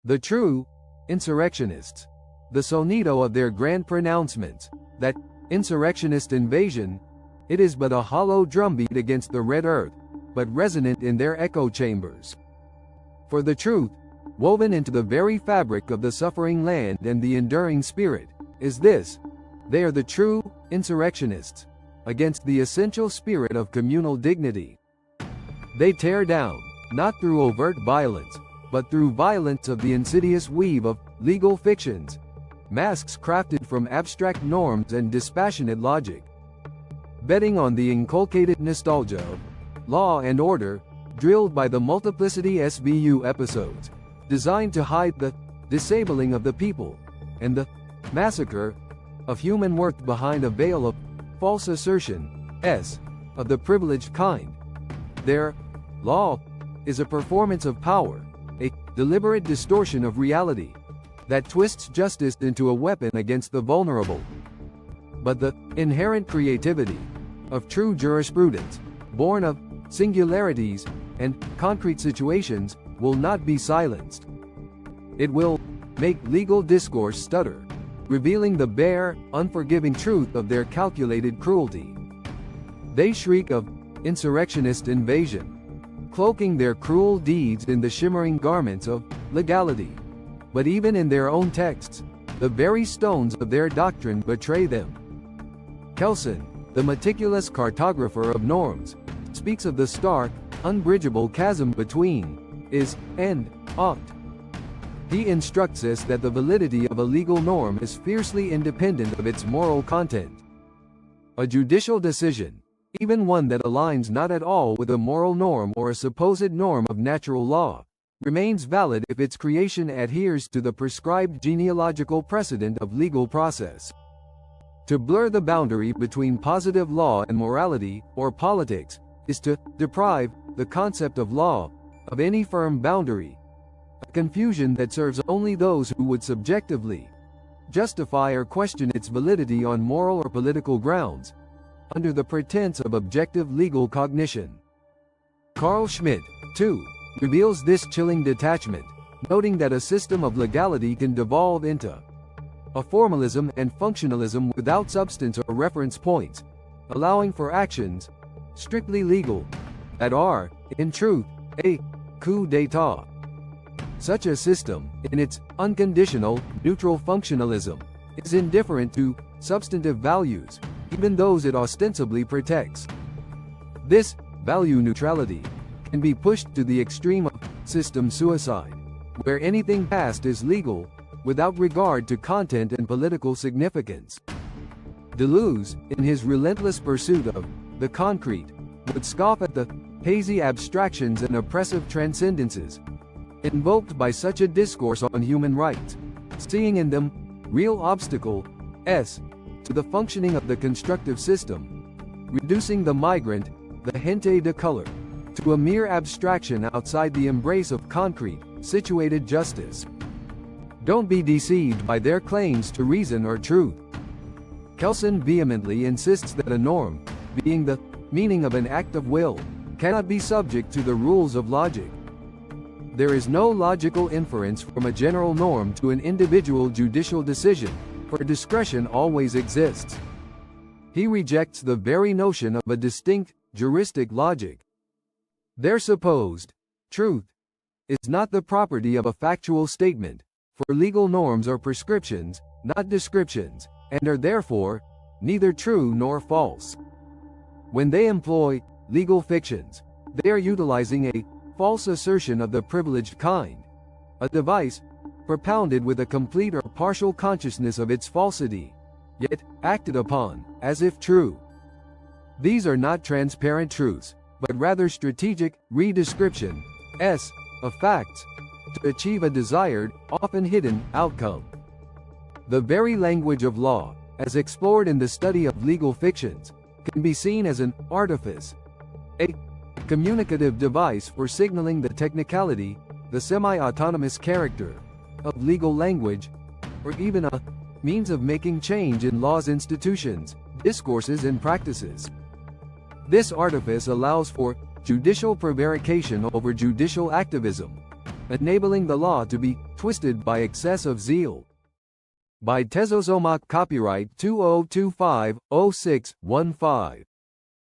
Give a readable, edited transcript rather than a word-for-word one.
The true insurrectionists. The sonido of their grand pronouncements, that insurrectionist invasion, it is but a hollow drumbeat against the red earth, but resonant in their echo chambers. For the truth, woven into the very fabric of the suffering land and the enduring spirit, is this: they are the true insurrectionists, against the essential spirit of communal dignity. They tear down, not through overt violence, but through violence of the insidious weave of legal fictions, masks crafted from abstract norms and dispassionate logic. Betting on the inculcated nostalgia of law and order, drilled by the multiplicity SVU episodes, designed to hide the disabling of the people, and the massacre of human worth behind a veil of false assertion, of the privileged kind. Their law is a performance of power, a deliberate distortion of reality, that twists justice into a weapon against the vulnerable. But the inherent creativity of true jurisprudence, born of singularities and concrete situations, will not be silenced. It will make legal discourse stutter, revealing the bare, unforgiving truth of their calculated cruelty. They shriek of insurrectionist invasion, cloaking their cruel deeds in the shimmering garments of legality. But even in their own texts, the very stones of their doctrine betray them. Kelson, the meticulous cartographer of norms, speaks of the stark, unbridgeable chasm between is and ought. He instructs us that the validity of a legal norm is fiercely independent of its moral content. A judicial decision, even one that aligns not at all with a moral norm or a supposed norm of natural law, remains valid if its creation adheres to the prescribed genealogical precedent of legal process. To blur the boundary between positive law and morality, or politics, is to deprive the concept of law of any firm boundary, a confusion that serves only those who would subjectively justify or question its validity on moral or political grounds, under the pretense of objective legal cognition. Carl Schmitt, too, reveals this chilling detachment, noting that a system of legality can devolve into a formalism and functionalism without substance or reference points, allowing for actions, strictly legal, that are, in truth, a coup d'état. Such a system, in its unconditional, neutral functionalism, is indifferent to substantive values, even those it ostensibly protects. This value neutrality can be pushed to the extreme of system suicide, where anything passed is legal, without regard to content and political significance. Deleuze, in his relentless pursuit of the concrete, would scoff at the hazy abstractions and oppressive transcendences invoked by such a discourse on human rights, seeing in them real obstacles to the functioning of the constructive system, reducing the migrant, the gente de color, to a mere abstraction outside the embrace of concrete, situated justice. Don't be deceived by their claims to reason or truth. Kelson vehemently insists that a norm, being the meaning of an act of will, cannot be subject to the rules of logic. There is no logical inference from a general norm to an individual judicial decision, for discretion always exists. He rejects the very notion of a distinct, juristic logic. Their supposed truth is not the property of a factual statement, for legal norms are prescriptions, not descriptions, and are therefore neither true nor false. When they employ legal fictions, they are utilizing a false assertion of the privileged kind, a device propounded with a complete or partial consciousness of its falsity, yet acted upon as if true. These are not transparent truths, but rather strategic redescription of facts to achieve a desired, often hidden, outcome. The very language of law, as explored in the study of legal fictions, can be seen as an artifice, a communicative device for signaling the technicality, the semi-autonomous character of legal language, or even a means of making change in law's institutions, discourses and practices. This artifice allows for judicial prevarication over judicial activism, enabling the law to be twisted by excess of zeal. By Tezozomak, copyright 2025-06-15.